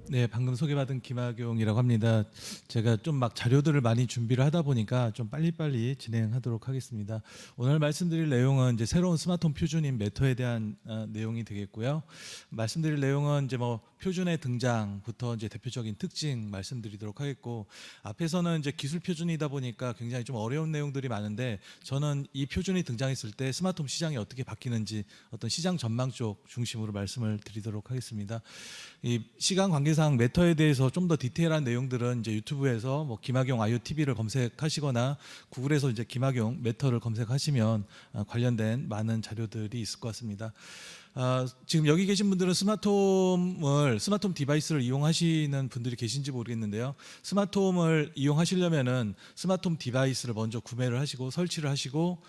네, 방금 소개받은 김학용이라고 합니다. 제가 좀 막 자료들을 많이 준비를 하다 보니까 좀 빨리빨리 진행하도록 하겠습니다. 오늘 말씀드릴 내용은 이제 새로운 스마트홈 표준인 매터에 대한 내용이 되겠고요. 말씀드릴 내용은 이제 뭐 표준의 등장부터 이제 대표적인 특징 말씀드리도록 하겠고, 앞에서는 이제 기술 표준이다 보니까 굉장히 좀 어려운 내용들이 많은데, 저는 이 표준이 등장했을 때 스마트홈 시장이 어떻게 바뀌는지 어떤 시장 전망 쪽 중심으로 말씀을 드리도록 하겠습니다. 이 시간 관계상 매터에 대해서 좀 더 디테일한 내용들은 이제 유튜브에서 뭐 김학용 IoTV를 검색하시거나 구글에서 이제 김학용 매터를 검색하시면 관련된 많은 자료들이 있을 것 같습니다. 지금 여기 계신 분들은 스마트홈 디바이스를 이용하시는 분들이 계신지 모르겠는데요. 스마트홈을 이용하시려면은 스마트홈 디바이스를 먼저 구매를 하시고 설치를 하시고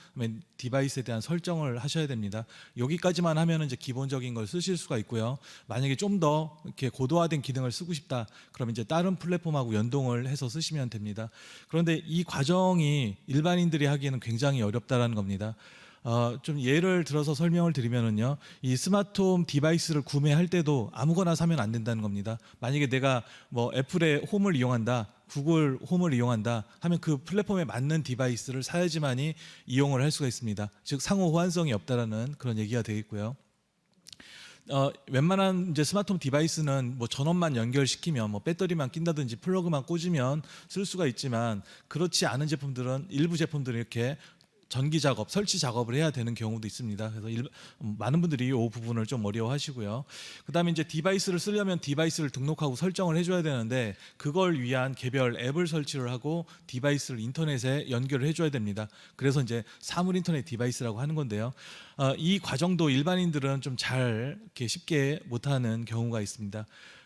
디바이스에 대한 설정을 하셔야 됩니다. 여기까지만 하면은 이제 기본적인 걸 쓰실 수가 있고요. 만약에 좀 더 이렇게 고도화된 기능을 쓰고 싶다, 그럼 이제 다른 플랫폼하고 연동을 해서 쓰시면 됩니다. 그런데 이 과정이 일반인들이 하기에는 굉장히 어렵다라는 겁니다. 좀 예를 들어서 설명을 드리면은요, 이 스마트홈 디바이스를 구매할 때도 아무거나 사면 안 된다는 겁니다. 만약에 내가 뭐 애플의 홈을 이용한다, 구글 홈을 이용한다 하면 그 플랫폼에 맞는 디바이스를 사야지만이 이용을 할 수가 있습니다. 즉 상호 호환성이 없다라는 그런 얘기가 되겠고요. 웬만한 이제 스마트홈 디바이스는 뭐 전원만 연결시키면 뭐 배터리만 낀다든지 플러그만 꽂으면 쓸 수가 있지만, 그렇지 않은 제품들은 일부 제품들은 이렇게 전기 작업, 설치 작업을 해야 되는 경우도 있습니다. 그래서 많은 분들이 이 부분을 좀 어려워하시고요. 그다음에 이제 디바이스를 쓰려면 디바이스를 등록하고 설정을 해줘야 되는데, 그걸 위한 개별 앱을 설치를 하고 디바이스를 인터넷에 연결을 해줘야 됩니다. 그래서 이제 사물 인터넷 디바이스라고 하는 건데요. 이 과정도 일반인들은 좀 잘 이렇게 쉽게 못하는 경우가 있습니다.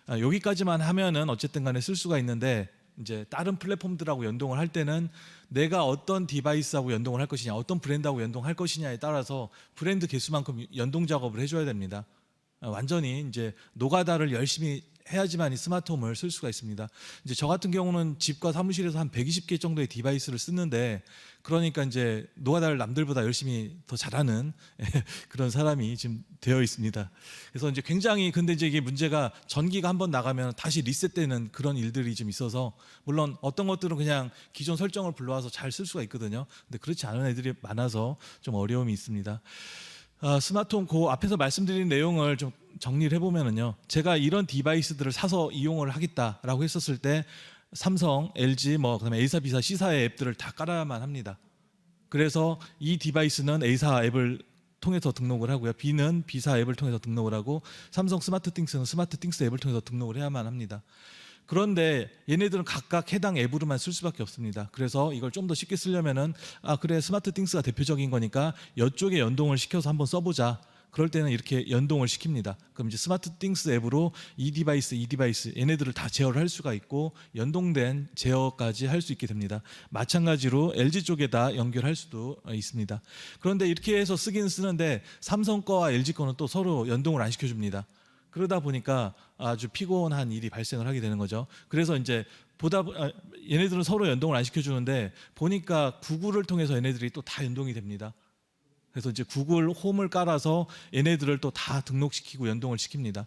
여기까지만 하면은 어쨌든 간에 쓸 수가 있는데, 이제 다른 플랫폼들하고 연동을 할 때는 내가 어떤 디바이스하고 연동을 할 것이냐, 어떤 브랜드하고 연동할 것이냐에 따라서 브랜드 개수만큼 연동 작업을 해줘야 됩니다. 완전히 이제 노가다를 열심히 해야지만 이 스마트홈을 쓸 수가 있습니다. 이제 저 같은 경우는 집과 사무실에서 한 120개 정도의 디바이스를 쓰는데, 그러니까 이제 노가다를 남들보다 열심히 더 잘하는 그런 사람이 지금 되어 있습니다. 그래서 이제 굉장히, 근데 이제 이게 문제가 전기가 한번 나가면 다시 리셋되는 그런 일들이 좀 있어서, 물론 어떤 것들은 그냥 기존 설정을 불러와서 잘 쓸 수가 있거든요. 근데 그렇지 않은 애들이 많아서 좀 어려움이 있습니다. 스마트홈 그 앞에서 말씀드린 내용을 좀 정리를 해보면은요, 제가 이런 디바이스들을 사서 이용을 하겠다라고 했었을 때 삼성, LG, 뭐 그다음에 A사, B사, C사의 앱들을 다 깔아야만 합니다. 그래서 이 디바이스는 A사 앱을 통해서 등록을 하고요, B는 B사 앱을 통해서 등록을 하고, 삼성 스마트띵스는 스마트띵스 앱을 통해서 등록을 해야만 합니다. 그런데 얘네들은 각각 해당 앱으로만 쓸 수밖에 없습니다. 그래서 이걸 좀 더 쉽게 쓰려면은, 그래, 스마트띵스가 대표적인 거니까 이쪽에 연동을 시켜서 한번 써보자. 그럴 때는 이렇게 연동을 시킵니다. 그럼 이제 스마트띵스 앱으로 이 디바이스 얘네들을 다 제어를 할 수가 있고, 연동된 제어까지 할 수 있게 됩니다. 마찬가지로 LG 쪽에다 연결할 수도 있습니다. 그런데 이렇게 해서 쓰긴 쓰는데 삼성 거와 LG 거는 또 서로 연동을 안 시켜줍니다. 그러다 보니까 아주 피곤한 일이 발생을 하게 되는 거죠. 그래서 이제 얘네들은 서로 연동을 안 시켜주는데, 보니까 구글을 통해서 얘네들이 또 다 연동이 됩니다. 그래서 이제 구글 홈을 깔아서 얘네들을 또 다 등록시키고 연동을 시킵니다.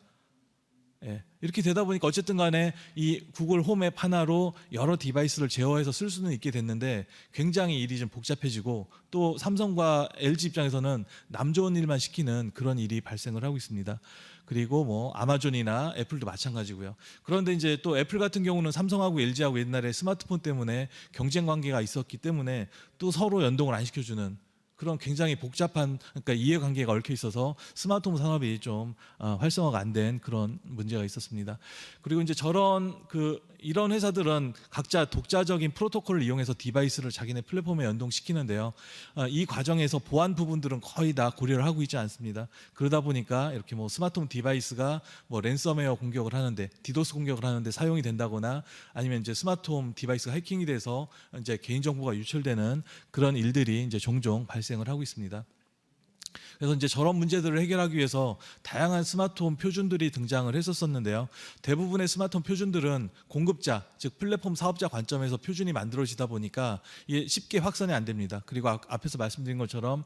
이렇게 되다 보니까 어쨌든 간에 이 구글 홈 앱 하나로 여러 디바이스를 제어해서 쓸 수는 있게 됐는데, 굉장히 일이 좀 복잡해지고, 또 삼성과 LG 입장에서는 남 좋은 일만 시키는 그런 일이 발생을 하고 있습니다. 그리고 뭐 아마존이나 애플도 마찬가지고요. 그런데 이제 또 애플 같은 경우는 삼성하고 LG하고 옛날에 스마트폰 때문에 경쟁 관계가 있었기 때문에 또 서로 연동을 안 시켜주는 그런 굉장히 복잡한, 그러니까 이해관계가 얽혀 있어서 스마트홈 산업이 좀 활성화가 안 된 그런 문제가 있었습니다. 그리고 이제 이런 회사들은 각자 독자적인 프로토콜을 이용해서 디바이스를 자기네 플랫폼에 연동시키는데요. 이 과정에서 보안 부분들은 거의 다 고려를 하고 있지 않습니다. 그러다 보니까 이렇게 뭐 스마트홈 디바이스가 뭐 랜섬웨어 공격을 하는데, 디도스 공격을 하는데 사용이 된다거나, 아니면 이제 스마트홈 디바이스가 해킹이 돼서 이제 개인정보가 유출되는 그런 일들이 이제 종종 발생을 하고 있습니다. 그래서 이제 저런 문제들을 해결하기 위해서 다양한 스마트홈 표준들이 등장을 했었는데요. 대부분의 스마트홈 표준들은 공급자, 즉 플랫폼 사업자 관점에서 표준이 만들어지다 보니까 이게 쉽게 확산이 안 됩니다. 그리고 앞에서 말씀드린 것처럼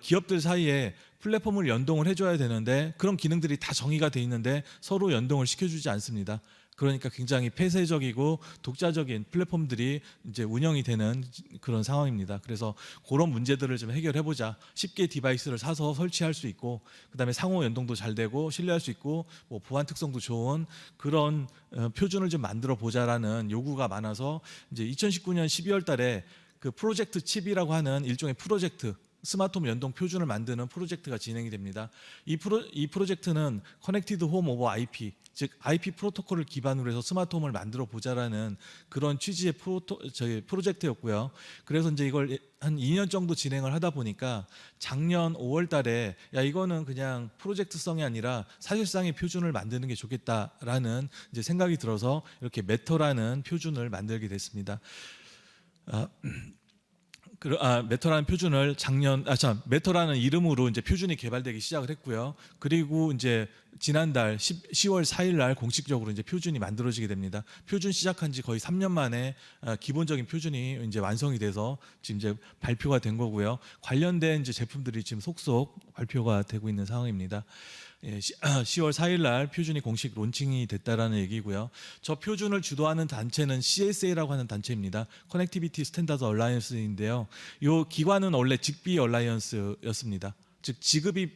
기업들 사이에 플랫폼을 연동을 해줘야 되는데 그런 기능들이 다 정의가 돼 있는데 서로 연동을 시켜주지 않습니다. 그러니까 굉장히 폐쇄적이고 독자적인 플랫폼들이 이제 운영이 되는 그런 상황입니다. 그래서 그런 문제들을 좀 해결해 보자. 쉽게 디바이스를 사서 설치할 수 있고, 그다음에 상호 연동도 잘 되고 신뢰할 수 있고, 뭐 보안 특성도 좋은 그런 표준을 좀 만들어 보자라는 요구가 많아서 이제 2019년 12월달에 그 프로젝트 칩이라고 하는 일종의 프로젝트, 스마트홈 연동 표준을 만드는 프로젝트가 진행이 됩니다. 이 프로젝트는 커넥티드 홈 오버 IP, 즉 IP 프로토콜을 기반으로 해서 스마트홈을 만들어 보자라는 그런 취지의 프로젝트였고요. 그래서 이제 이걸 한 2년 정도 진행을 하다 보니까 작년 5월달에 야 이거는 그냥 프로젝트성이 아니라 사실상의 표준을 만드는 게 좋겠다라는 이제 생각이 들어서 이렇게 메터라는 표준을 만들게 됐습니다. 메터라는 표준을 메터라는 이름으로 이제 표준이 개발되기 시작을 했고요. 그리고 이제 지난달 10월 4일 날 공식적으로 이제 표준이 만들어지게 됩니다. 표준 시작한 지 거의 3년 만에 기본적인 표준이 이제 완성이 돼서 지금 이제 발표가 된 거고요. 관련된 이제 제품들이 지금 속속 발표가 되고 있는 상황입니다. 10월 4일 날 표준이 공식 론칭이 됐다라는 얘기고요. 저 표준을 주도하는 단체는 CSA라고 하는 단체입니다. 커넥티비티 스탠다드 얼라이언스인데요. 이 기관은 원래 직비 얼라이언스였습니다. 즉 지급이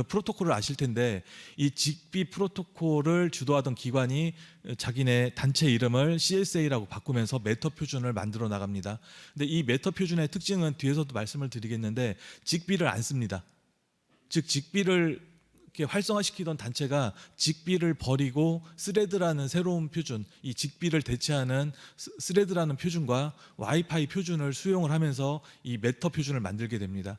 프로토콜을 아실 텐데 이 직비 프로토콜을 주도하던 기관이 자기네 단체 이름을 CSA라고 바꾸면서 메터 표준을 만들어 나갑니다. 근데 이 메터 표준의 특징은 뒤에서도 말씀을 드리겠는데 직비를 안 씁니다. 즉 직비를 활성화시키던 단체가 직비를 버리고 스레드라는 새로운 표준, 이 직비를 대체하는 스레드라는 표준과 와이파이 표준을 수용을 하면서 이 메터 표준을 만들게 됩니다.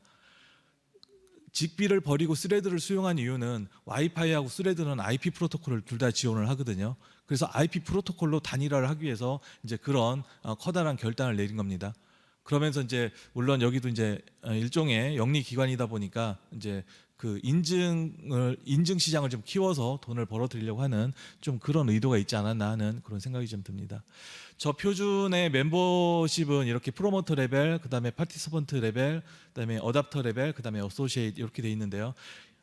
직비를 버리고 스레드를 수용한 이유는 와이파이하고 스레드는 IP 프로토콜을 둘 다 지원을 하거든요. 그래서 IP 프로토콜로 단일화를 하기 위해서 이제 그런 커다란 결단을 내린 겁니다. 그러면서 이제 물론 여기도 이제 일종의 영리 기관이다 보니까 이제 그 인증 시장을 좀 키워서 돈을 벌어들이려고 하는 좀 그런 의도가 있지 않았나 하는 그런 생각이 좀 듭니다. 저 표준의 멤버십은 이렇게 프로모터 레벨, 그다음에 파티시펀트 레벨, 그다음에 어답터 레벨, 그다음에 어소시에이트 이렇게 돼 있는데요.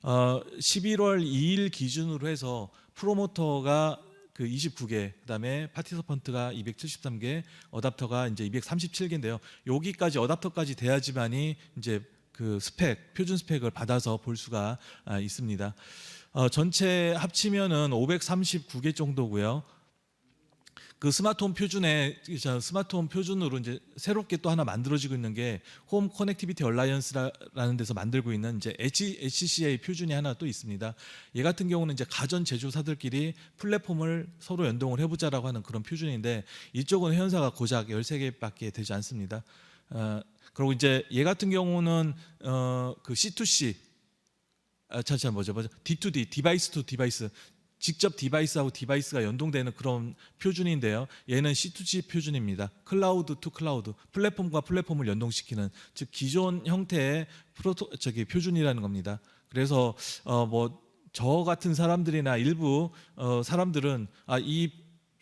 11월 2일 기준으로 해서 프로모터가 그 29개, 그다음에 파티시펀트가 273개, 어답터가 이제 237개인데요. 여기까지 어답터까지 돼야지만이 이제 그 표준 스펙을 받아서 볼 수가 있습니다. 전체 합치면은 539개 정도고요. 그 스마트홈 표준으로 이제 새롭게 또 하나 만들어지고 있는 게 홈 커넥티비티 얼라이언스라는 데서 만들고 있는 이제 HCA 표준이 하나 또 있습니다. 얘 같은 경우는 이제 가전 제조사들끼리 플랫폼을 서로 연동을 해보자라고 하는 그런 표준인데 이쪽은 회원사가 고작 13개밖에 되지 않습니다. 그리고 이제 얘 같은 경우는 그 C2C D2D 디바이스 투 디바이스 직접 디바이스하고 디바이스가 연동되는 그런 표준인데요. 얘는 C2C 표준입니다. 클라우드 투 클라우드, 플랫폼과 플랫폼을 연동시키는 즉 기존 형태의 표준이라는 겁니다. 그래서 뭐 저 같은 사람들이나 일부 사람들은 이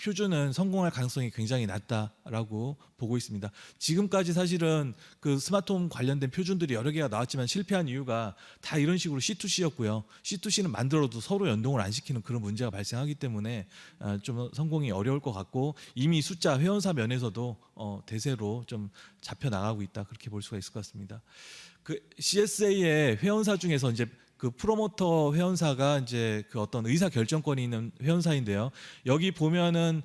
표준은 성공할 가능성이 굉장히 낮다라고 보고 있습니다. 지금까지 사실은 그 스마트홈 관련된 표준들이 여러 개가 나왔지만 실패한 이유가 다 이런 식으로 C2C였고요. C2C는 만들어도 서로 연동을 안 시키는 그런 문제가 발생하기 때문에 좀 성공이 어려울 것 같고 이미 숫자 회원사 면에서도 대세로 좀 잡혀 나가고 있다 그렇게 볼 수가 있을 것 같습니다. 그 CSA의 회원사 중에서 이제 그 프로모터 회원사가 이제 그 어떤 의사 결정권이 있는 회원사인데요. 여기 보면은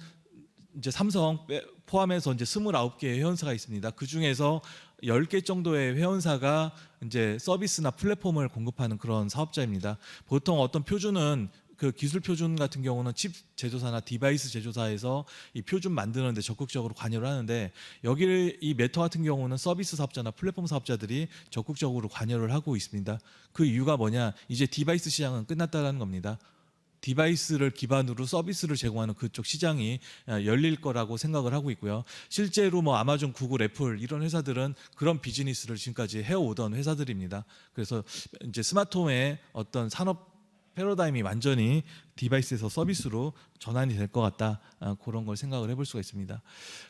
이제 삼성 포함해서 이제 29개의 회원사가 있습니다. 그 중에서 10개 정도의 회원사가 이제 서비스나 플랫폼을 공급하는 그런 사업자입니다. 보통 어떤 표준은 그 기술 표준 같은 경우는 칩 제조사나 디바이스 제조사에서 이 표준 만드는데 적극적으로 관여를 하는데 여기를 이 메터 같은 경우는 서비스 사업자나 플랫폼 사업자들이 적극적으로 관여를 하고 있습니다. 그 이유가 뭐냐? 이제 디바이스 시장은 끝났다는 겁니다. 디바이스를 기반으로 서비스를 제공하는 그쪽 시장이 열릴 거라고 생각을 하고 있고요. 실제로 뭐 아마존, 구글, 애플 이런 회사들은 그런 비즈니스를 지금까지 해오던 회사들입니다. 그래서 이제 스마트홈의 어떤 산업 패러다임이 완전히 디바이스에서 서비스로 전환이 될 것 같다. 그런 걸 생각을 해볼 수가 있습니다.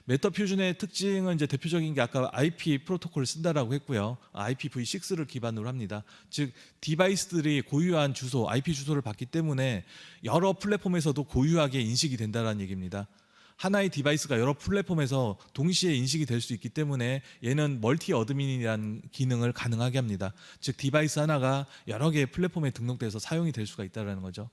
메터 퓨전의 특징은 이제 대표적인 게 아까 IP 프로토콜을 쓴다라고 했고요. IPv6를 기반으로 합니다. 즉 디바이스들이 고유한 주소, IP 주소를 받기 때문에 여러 플랫폼에서도 고유하게 인식이 된다는 얘기입니다. 하나의 디바이스가 여러 플랫폼에서 동시에 인식이 될 수 있기 때문에 얘는 멀티 어드민이라는 기능을 가능하게 합니다. 즉 디바이스 하나가 여러 개의 플랫폼에 등록돼서 사용이 될 수가 있다는 거죠.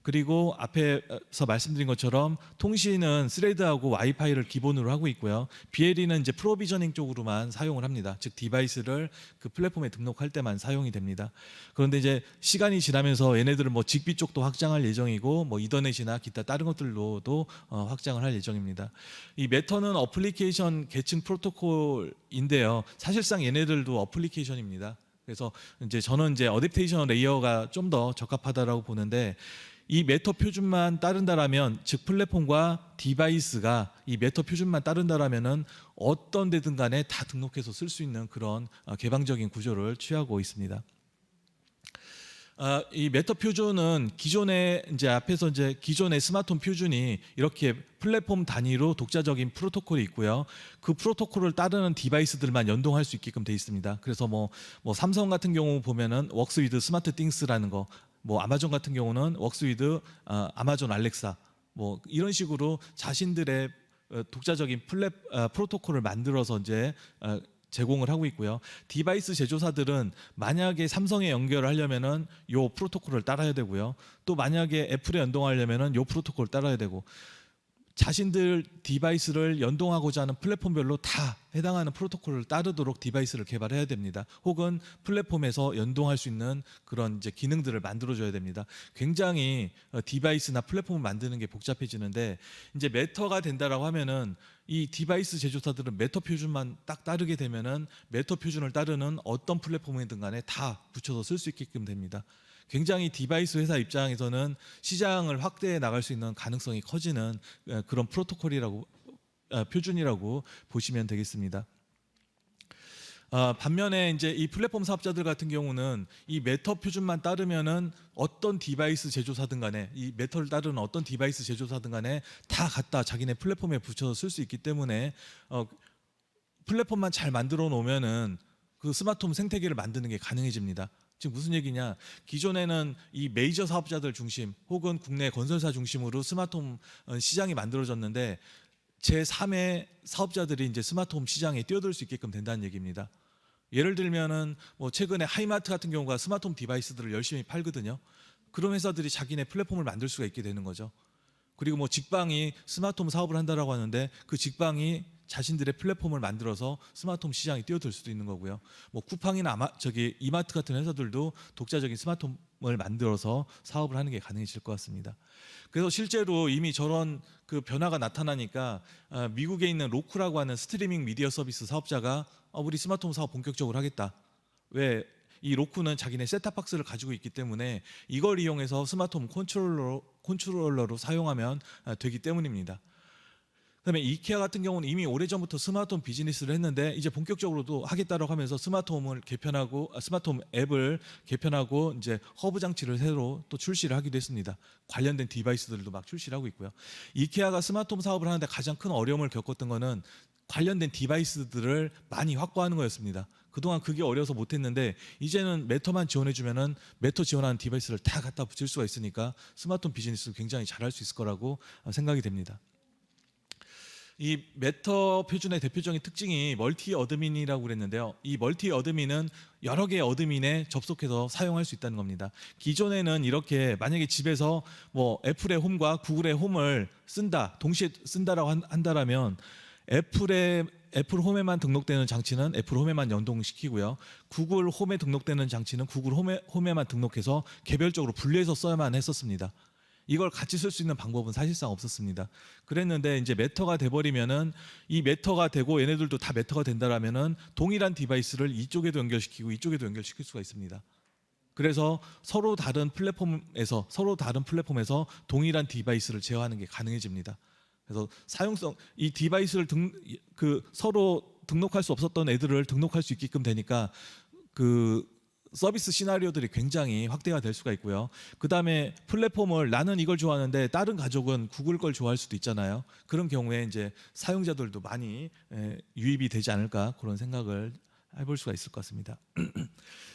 그리고 앞에서 말씀드린 것처럼 통신은 스레드하고 와이파이를 기본으로 하고 있고요. BLE는 이제 프로비저닝 쪽으로만 사용을 합니다. 즉 디바이스를 그 플랫폼에 등록할 때만 사용이 됩니다. 그런데 이제 시간이 지나면서 얘네들은 뭐 직비 쪽도 확장할 예정이고 뭐 이더넷이나 기타 다른 것들로도 확장을 할 예정입니다. 이 메터는 어플리케이션 계층 프로토콜인데요. 사실상 얘네들도 어플리케이션입니다. 그래서 이제 저는 이제 어댑테이션 레이어가 좀 더 적합하다라고 보는데 이 메터 표준만 따른다라면 즉 플랫폼과 디바이스가 이 메터 표준만 따른다라면은 어떤 데든 간에 다 등록해서 쓸 수 있는 그런 개방적인 구조를 취하고 있습니다. 이 메터 표준은 기존의 이제 앞에서 이제 기존의 스마트홈 표준이 이렇게 플랫폼 단위로 독자적인 프로토콜이 있고요. 그 프로토콜을 따르는 디바이스들만 연동할 수 있게끔 돼 있습니다. 그래서 뭐 삼성 같은 경우 보면은 웍스 위드 스마트 띵스라는 거, 뭐 아마존 같은 경우는 웍스 위드 아마존 알렉사, 뭐 이런 식으로 자신들의 독자적인 프로토콜을 만들어서 이제 제공을 하고 있고요. 디바이스 제조사들은 만약에 삼성에 연결을 하려면은 요 프로토콜을 따라야 되고요. 또 만약에 애플에 연동하려면은 요 프로토콜을 따라야 되고 자신들 디바이스를 연동하고자 하는 플랫폼별로 다 해당하는 프로토콜을 따르도록 디바이스를 개발해야 됩니다. 혹은 플랫폼에서 연동할 수 있는 그런 이제 기능들을 만들어줘야 됩니다. 굉장히 디바이스나 플랫폼을 만드는 게 복잡해지는데 이제 메터가 된다라고 하면은 이 디바이스 제조사들은 메터 표준만 딱 따르게 되면은 메터 표준을 따르는 어떤 플랫폼이든 간에 다 붙여서 쓸 수 있게끔 됩니다. 굉장히 디바이스 회사 입장에서는 시장을 확대해 나갈 수 있는 가능성이 커지는 그런 프로토콜이라고 표준이라고 보시면 되겠습니다. 반면에 이제 이 플랫폼 사업자들 같은 경우는 이 메터 표준만 따르면은 어떤 디바이스 제조사든 간에 이 메터를 따르는 어떤 디바이스 제조사든 간에 다 갖다 자기네 플랫폼에 붙여서 쓸 수 있기 때문에 플랫폼만 잘 만들어 놓으면은 그 스마트홈 생태계를 만드는 게 가능해집니다. 지금 무슨 얘기냐? 기존에는 이 메이저 사업자들 중심 혹은 국내 건설사 중심으로 스마트홈 시장이 만들어졌는데 제3의 사업자들이 이제 스마트홈 시장에 뛰어들 수 있게끔 된다는 얘기입니다. 예를 들면은 뭐 최근에 하이마트 같은 경우가 스마트홈 디바이스들을 열심히 팔거든요. 그런 회사들이 자기네 플랫폼을 만들 수가 있게 되는 거죠. 그리고 뭐 직방이 스마트홈 사업을 한다라고 하는데 그 직방이 자신들의 플랫폼을 만들어서 스마트홈 시장에 뛰어들 수도 있는 거고요. 뭐 쿠팡이나 이마트 같은 회사들도 독자적인 스마트홈을 만들어서 사업을 하는 게 가능해질 것 같습니다. 그래서 실제로 이미 저런 그 변화가 나타나니까 미국에 있는 로쿠라고 하는 스트리밍 미디어 서비스 사업자가 우리 스마트홈 사업 본격적으로 하겠다. 왜? 이 로쿠는 자기네 셋탑박스를 가지고 있기 때문에 이걸 이용해서 스마트홈 컨트롤러로 사용하면 되기 때문입니다. 그다음에 이케아 같은 경우는 이미 오래전부터 스마트홈 비즈니스를 했는데 이제 본격적으로도 하겠다라고 하면서 스마트홈을 개편하고 스마트홈 앱을 개편하고 이제 허브 장치를 새로 또 출시를 하기도 했습니다. 관련된 디바이스들도 막 출시를 하고 있고요. 이케아가 스마트홈 사업을 하는데 가장 큰 어려움을 겪었던 거는 관련된 디바이스들을 많이 확보하는 거였습니다. 그동안 그게 어려서 못했는데 이제는 메터만 지원해주면은 메터 지원하는 디바이스를 다 갖다 붙일 수가 있으니까 스마트홈 비즈니스를 굉장히 잘할 수 있을 거라고 생각이 됩니다. 이 메터 표준의 대표적인 특징이 멀티 어드민이라고 그랬는데요. 이 멀티 어드민은 여러 개의 어드민에 접속해서 사용할 수 있다는 겁니다. 기존에는 이렇게 만약에 집에서 뭐 애플의 홈과 구글의 홈을 동시에 쓴다라고 한다라면 애플 홈에만 등록되는 장치는 애플 홈에만 연동시키고요. 구글 홈에 등록되는 장치는 구글 홈에만 등록해서 개별적으로 분리해서 써야만 했었습니다. 이걸 같이 쓸 수 있는 방법은 사실상 없었습니다. 그랬는데 이제 메터가 돼버리면은 이 메터가 되고 얘네들도 다 메터가 된다라면은 동일한 디바이스를 이쪽에도 연결시키고 이쪽에도 연결시킬 수가 있습니다. 그래서 서로 다른 플랫폼에서 동일한 디바이스를 제어하는 게 가능해집니다. 그래서 사용성 이 디바이스를 서로 등록할 수 없었던 애들을 등록할 수 있게끔 되니까 그 서비스 시나리오들이 굉장히 확대가 될 수가 있고요. 그 다음에 플랫폼을 나는 이걸 좋아하는데 다른 가족은 구글 걸 좋아할 수도 있잖아요. 그런 경우에 이제 사용자들도 많이 유입이 되지 않을까 그런 생각을 해볼 수가 있을 것 같습니다.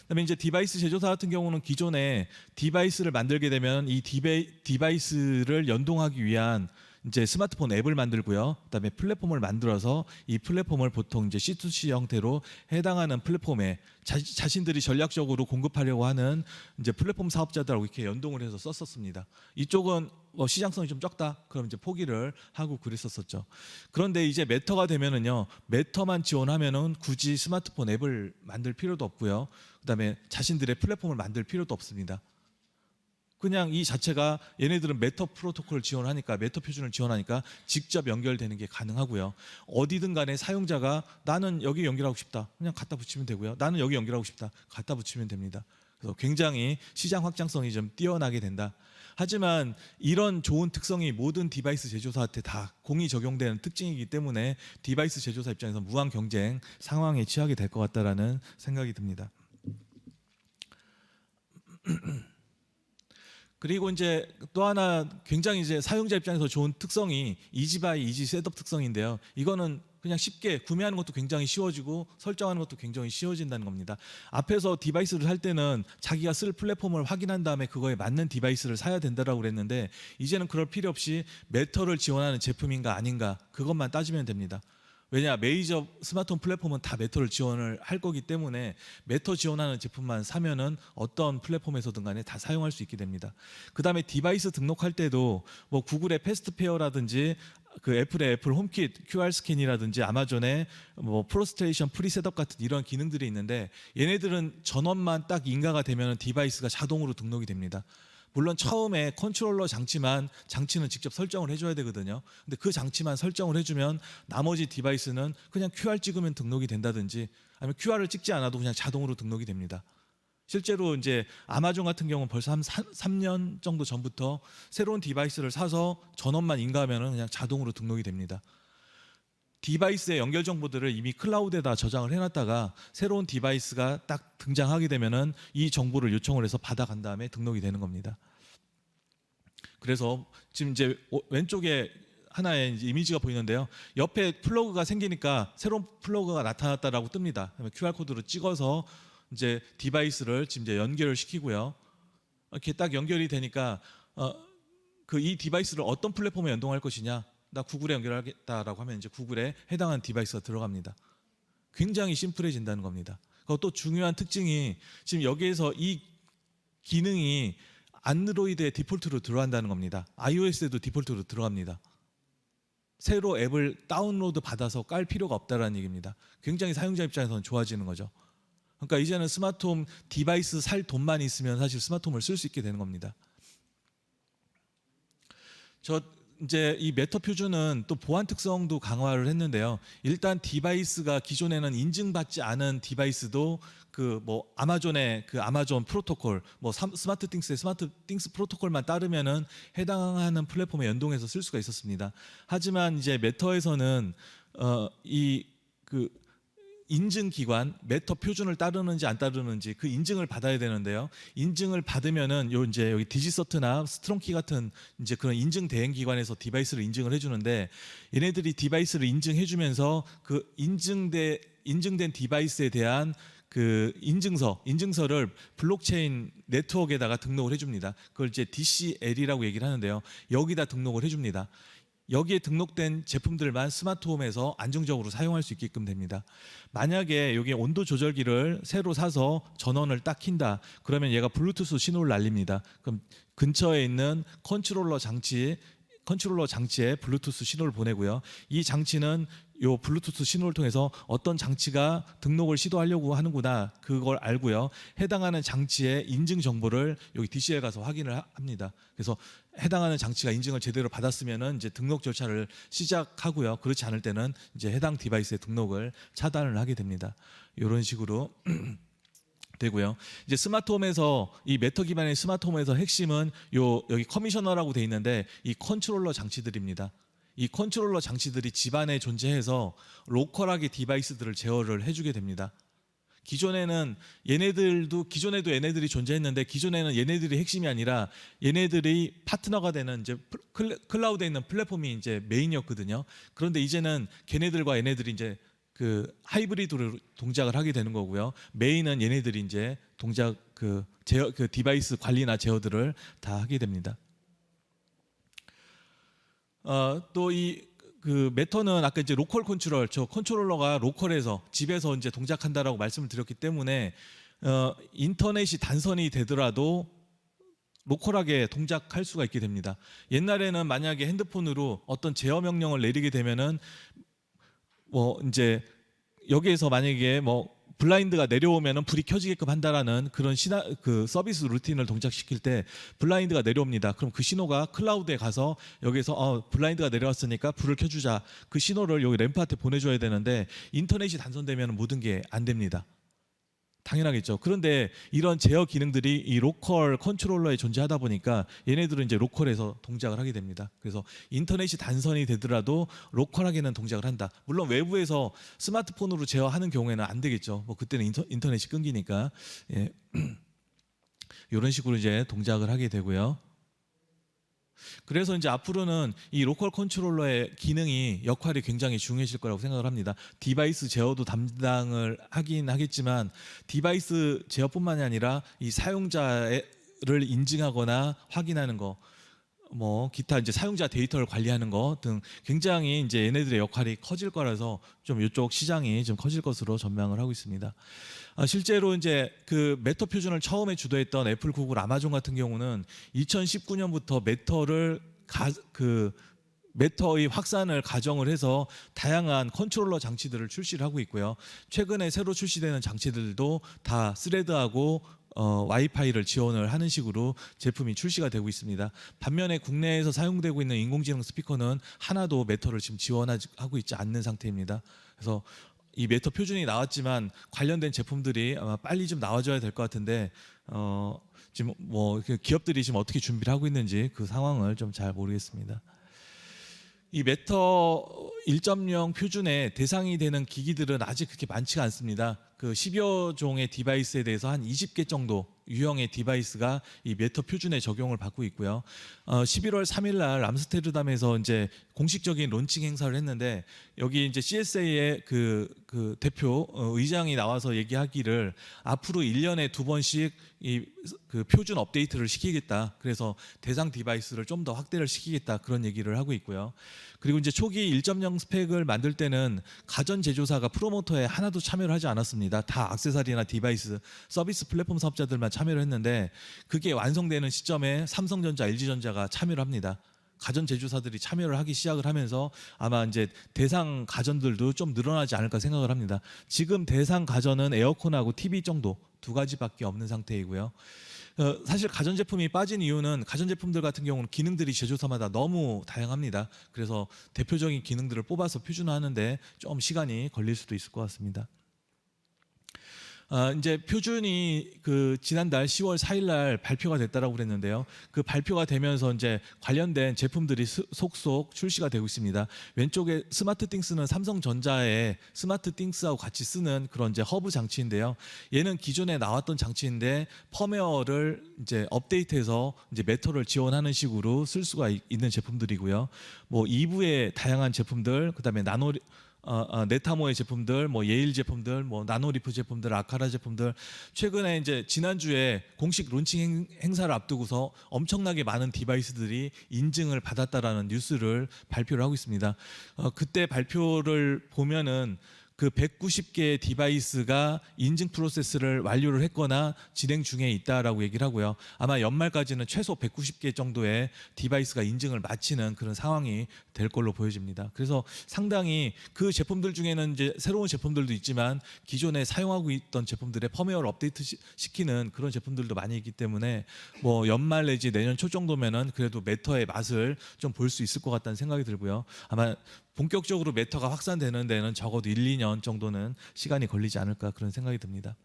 그다음에 이제 디바이스 제조사 같은 경우는 기존에 디바이스를 만들게 되면 이 디바이스를 연동하기 위한 이제 스마트폰 앱을 만들고요. 그다음에 플랫폼을 만들어서 이 플랫폼을 보통 이제 C2C 형태로 해당하는 플랫폼에 자신들이 전략적으로 공급하려고 하는 이제 플랫폼 사업자들하고 이렇게 연동을 해서 썼었습니다. 이쪽은 시장성이 좀 적다. 그럼 이제 포기를 하고 그랬었었죠. 그런데 이제 메타가 되면은요, 메타만 지원하면은 굳이 스마트폰 앱을 만들 필요도 없고요. 그다음에 자신들의 플랫폼을 만들 필요도 없습니다. 그냥 이 자체가 얘네들은 메터 프로토콜을 지원하니까 메터 표준을 지원하니까 직접 연결되는 게 가능하고요. 어디든 간에 사용자가 나는 여기 연결하고 싶다. 그냥 갖다 붙이면 되고요. 나는 여기 연결하고 싶다. 갖다 붙이면 됩니다. 그래서 굉장히 시장 확장성이 좀 뛰어나게 된다. 하지만 이런 좋은 특성이 모든 디바이스 제조사한테 다 공이 적용되는 특징이기 때문에 디바이스 제조사 입장에서 무한 경쟁 상황에 취하게 될 것 같다라는 생각이 듭니다. 그리고 이제 또 하나 굉장히 이제 사용자 입장에서 좋은 특성이 이지바이 이지 셋업 특성인데요. 이거는 그냥 쉽게 구매하는 것도 굉장히 쉬워지고 설정하는 것도 굉장히 쉬워진다는 겁니다. 앞에서 디바이스를 살 때는 자기가 쓸 플랫폼을 확인한 다음에 그거에 맞는 디바이스를 사야 된다라고 그랬는데 이제는 그럴 필요 없이 메터를 지원하는 제품인가 아닌가 그것만 따지면 됩니다. 왜냐, 메이저 스마트폰 플랫폼은 다 메터를 지원을 할 거기 때문에 메터 지원하는 제품만 사면은 어떤 플랫폼에서든 간에 다 사용할 수 있게 됩니다. 그 다음에 디바이스 등록할 때도 뭐 구글의 패스트페어라든지 그 애플의 애플 홈킷 QR 스캔이라든지 아마존의 뭐 프로스테이션 프리 셋업 같은 이런 기능들이 있는데 얘네들은 전원만 딱 인가가 되면 디바이스가 자동으로 등록이 됩니다. 물론 처음에 컨트롤러 장치는 직접 설정을 해줘야 되거든요. 근데 그 장치만 설정을 해주면 나머지 디바이스는 그냥 QR 찍으면 등록이 된다든지 아니면 QR을 찍지 않아도 그냥 자동으로 등록이 됩니다. 실제로 이제 아마존 같은 경우는 벌써 한 3년 정도 전부터 새로운 디바이스를 사서 전원만 인가하면 그냥 자동으로 등록이 됩니다. 디바이스의 연결 정보들을 이미 클라우드에다 저장을 해놨다가 새로운 디바이스가 딱 등장하게 되면은 이 정보를 요청을 해서 받아간 다음에 등록이 되는 겁니다. 그래서 지금 이제 왼쪽에 하나의 이제 이미지가 보이는데요. 옆에 플러그가 생기니까 새로운 플러그가 나타났다라고 뜹니다. QR 코드로 찍어서 이제 디바이스를 지금 이제 연결을 시키고요. 이렇게 딱 연결이 되니까 그 이 디바이스를 어떤 플랫폼에 연동할 것이냐. 나 구글에 연결하겠다라고 하면 이제 구글에 해당하는 디바이스가 들어갑니다. 굉장히 심플해진다는 겁니다. 그리고 또 중요한 특징이 지금 여기에서 이 기능이 안드로이드의 디폴트로 들어간다는 겁니다. iOS에도 디폴트로 들어갑니다. 새로 앱을 다운로드 받아서 깔 필요가 없다는 얘기입니다. 굉장히 사용자 입장에서는 좋아지는 거죠. 그러니까 이제는 스마트홈 디바이스 살 돈만 있으면 사실 스마트홈을 쓸 수 있게 되는 겁니다. 이제 이 메터 표준은 또 보안 특성도 강화를 했는데요. 일단 디바이스가 기존에는 인증받지 않은 디바이스도 그 뭐 아마존의 그 아마존 프로토콜, 뭐 스마트띵스의 스마트띵스 프로토콜만 따르면은 해당하는 플랫폼에 연동해서 쓸 수가 있었습니다. 하지만 이제 메터에서는 이 그 인증 기관 메터 표준을 따르는지 안 따르는지 그 인증을 받아야 되는데요. 인증을 받으면은 이제 여기 디지서트나 스트롱키 같은 이제 그런 인증 대행 기관에서 디바이스를 인증을 해주는데 얘네들이 디바이스를 인증해주면서 그 인증된 디바이스에 대한 그 인증서를 블록체인 네트워크에다가 등록을 해줍니다. 그걸 이제 DCL이라고 얘기를 하는데요. 여기다 등록을 해줍니다. 여기에 등록된 제품들만 스마트홈에서 안정적으로 사용할 수 있게끔 됩니다. 만약에 여기 온도 조절기를 새로 사서 전원을 딱 킨다. 그러면 얘가 블루투스 신호를 날립니다. 그럼 근처에 있는 컨트롤러 장치에 블루투스 신호를 보내고요. 이 장치는 요 블루투스 신호를 통해서 어떤 장치가 등록을 시도하려고 하는구나 그걸 알고요. 해당하는 장치의 인증 정보를 여기 DCL 가서 확인을 합니다. 그래서 해당하는 장치가 인증을 제대로 받았으면은 이제 등록 절차를 시작하고요. 그렇지 않을 때는 이제 해당 디바이스의 등록을 차단을 하게 됩니다. 이런 식으로 되고요. 이제 스마트홈에서 이 메터 기반의 스마트홈에서 핵심은 여기 커미셔너라고 돼 있는데 이 컨트롤러 장치들입니다. 이 컨트롤러 장치들이 집안에 존재해서 로컬하게 디바이스들을 제어를 해주게 됩니다. 기존에는 기존에도 얘네들이 존재했는데 기존에는 얘네들이 핵심이 아니라 얘네들이 파트너가 되는 이제 클라우드에 있는 플랫폼이 이제 메인이었거든요. 그런데 이제는 걔네들과 얘네들이 이제 그 하이브리드로 동작을 하게 되는 거고요. 메인은 얘네들이 이제 동작 그 디바이스 관리나 제어들을 다 하게 됩니다. 또 그 매터는 아까 이제 로컬 컨트롤, 저 컨트롤러가 로컬에서 집에서 이제 동작한다라고 말씀을 드렸기 때문에 인터넷이 단선이 되더라도 로컬하게 동작할 수가 있게 됩니다. 옛날에는 만약에 핸드폰으로 어떤 제어 명령을 내리게 되면은 뭐 이제 여기에서 만약에 뭐 블라인드가 내려오면은 불이 켜지게끔 한다라는 그런 그 서비스 루틴을 동작시킬 때 블라인드가 내려옵니다. 그럼 그 신호가 클라우드에 가서 여기서 블라인드가 내려왔으니까 불을 켜주자. 그 신호를 여기 램프한테 보내줘야 되는데 인터넷이 단선되면 모든 게 안 됩니다. 당연하겠죠. 그런데 이런 제어 기능들이 이 로컬 컨트롤러에 존재하다 보니까 얘네들은 이제 로컬에서 동작을 하게 됩니다. 그래서 인터넷이 단선이 되더라도 로컬하게는 동작을 한다. 물론 외부에서 스마트폰으로 제어하는 경우에는 안 되겠죠. 뭐 그때는 인터넷이 끊기니까 예. 이런 식으로 이제 동작을 하게 되고요. 그래서 이제 앞으로는 이 로컬 컨트롤러의 기능이 역할이 굉장히 중요해질 거라고 생각을 합니다. 디바이스 제어도 담당을 하긴 하겠지만 디바이스 제어뿐만이 아니라 이 사용자를 인증하거나 확인하는 거, 뭐 기타 이제 사용자 데이터를 관리하는 거 등 굉장히 이제 얘네들의 역할이 커질 거라서 좀 이쪽 시장이 좀 커질 것으로 전망을 하고 있습니다. 실제로 이제 그 메터 표준을 처음에 주도했던 애플, 구글, 아마존 같은 경우는 2019년부터 메터의 확산을 가정을 해서 다양한 컨트롤러 장치들을 출시를 하고 있고요. 최근에 새로 출시되는 장치들도 다 스레드하고 와이파이를 지원을 하는 식으로 제품이 출시가 되고 있습니다. 반면에 국내에서 사용되고 있는 인공지능 스피커는 하나도 메터를 지금 지원하고 있지 않는 상태입니다. 그래서 이 메터 표준이 나왔지만 관련된 제품들이 아마 빨리 좀 나와줘야 될 것 같은데 지금 뭐 기업들이 지금 어떻게 준비를 하고 있는지 그 상황을 좀 잘 모르겠습니다. 이 메터 1.0 표준의 대상이 되는 기기들은 아직 그렇게 많지가 않습니다. 그 10여 종의 디바이스에 대해서 한 20개 정도 유형의 디바이스가 이 메터 표준에 적용을 받고 있고요. 11월 3일 날 암스테르담에서 이제 공식적인 론칭 행사를 했는데 여기 이제 CSA의 그 대표 의장이 나와서 얘기하기를 앞으로 1년에 2번씩 그 표준 업데이트를 시키겠다. 그래서 대상 디바이스를 좀 더 확대를 시키겠다. 그런 얘기를 하고 있고요. 그리고 이제 초기 1.0 스펙을 만들 때는 가전 제조사가 프로모터에 하나도 참여를 하지 않았습니다. 다 액세서리나 디바이스, 서비스 플랫폼 사업자들만 참여를 했는데 그게 완성되는 시점에 삼성전자, LG전자가 참여를 합니다. 가전 제조사들이 참여를 하기 시작을 하면서 아마 이제 대상 가전들도 좀 늘어나지 않을까 생각을 합니다. 지금 대상 가전은 에어컨하고 TV 정도 두 가지밖에 없는 상태이고요. 사실 가전제품이 빠진 이유는 가전제품들 같은 경우는 기능들이 제조사마다 너무 다양합니다. 그래서 대표적인 기능들을 뽑아서 표준화하는데 좀 시간이 걸릴 수도 있을 것 같습니다. 이제 표준이 그 지난달 10월 4일 날 발표가 됐다라고 그랬는데요. 그 발표가 되면서 이제 관련된 제품들이 속속 출시가 되고 있습니다. 왼쪽에 스마트띵스는 삼성전자의 스마트띵스하고 같이 쓰는 그런 이제 허브 장치인데요. 얘는 기존에 나왔던 장치인데 펌웨어를 이제 업데이트해서 이제 메터를 지원하는 식으로 쓸 수가 있는 제품들이고요. 뭐 2부의 다양한 제품들, 그다음에 네타모의 제품들, 뭐 예일 제품들, 뭐 나노리프 제품들, 아카라 제품들 최근에 이제 지난주에 공식 론칭 행사를 앞두고서 엄청나게 많은 디바이스들이 인증을 받았다라는 뉴스를 발표를 하고 있습니다. 그때 발표를 보면은 그 190개의 디바이스가 인증 프로세스를 완료를 했거나 진행 중에 있다라고 얘기를 하고요. 아마 연말까지는 최소 190개 정도의 디바이스가 인증을 마치는 그런 상황이 될 걸로 보여집니다. 그래서 상당히 그 제품들 중에는 이제 새로운 제품들도 있지만 기존에 사용하고 있던 제품들의 펌웨어를 업데이트 시키는 그런 제품들도 많이 있기 때문에 뭐 연말 내지 내년 초 정도면은 그래도 메터의 맛을 좀 볼 수 있을 것 같다는 생각이 들고요. 아마 본격적으로 메터가 확산되는 데는 적어도 1, 2년 정도는 시간이 걸리지 않을까 그런 생각이 듭니다.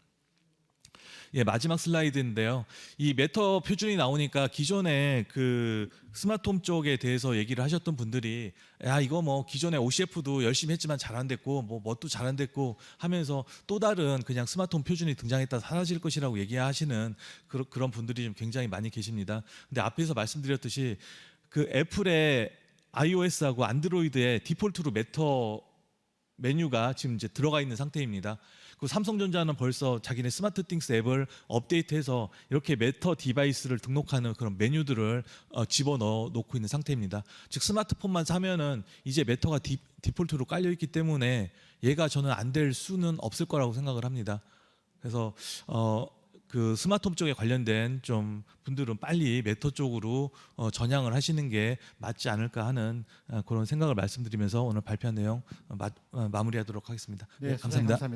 예, 마지막 슬라이드인데요. 이 메터 표준이 나오니까 기존에 그 스마트홈 쪽에 대해서 얘기를 하셨던 분들이 야 이거 뭐 기존에 OCF도 열심히 했지만 잘 안 됐고 뭐 뭣도 잘 안 됐고 하면서 또 다른 그냥 스마트홈 표준이 등장했다 사라질 것이라고 얘기하시는 그런 분들이 좀 굉장히 많이 계십니다. 근데 앞에서 말씀드렸듯이 그 애플의 iOS하고 안드로이드의 디폴트로 메터 메뉴가 지금 이제 들어가 있는 상태입니다. 그 삼성전자는 벌써 자기네 스마트띵스 앱을 업데이트해서 이렇게 메터 디바이스를 등록하는 그런 메뉴들을 집어넣어 놓고 있는 상태입니다. 즉 스마트폰만 사면은 이제 메터가 디폴트로 깔려 있기 때문에 얘가 저는 안 될 수는 없을 거라고 생각을 합니다. 그래서 그 스마트홈 쪽에 관련된 좀 분들은 빨리 메터 쪽으로 전향을 하시는 게 맞지 않을까 하는 그런 생각을 말씀드리면서 오늘 발표한 내용 마무리하도록 하겠습니다. 네, 감사합니다. 감사합니다.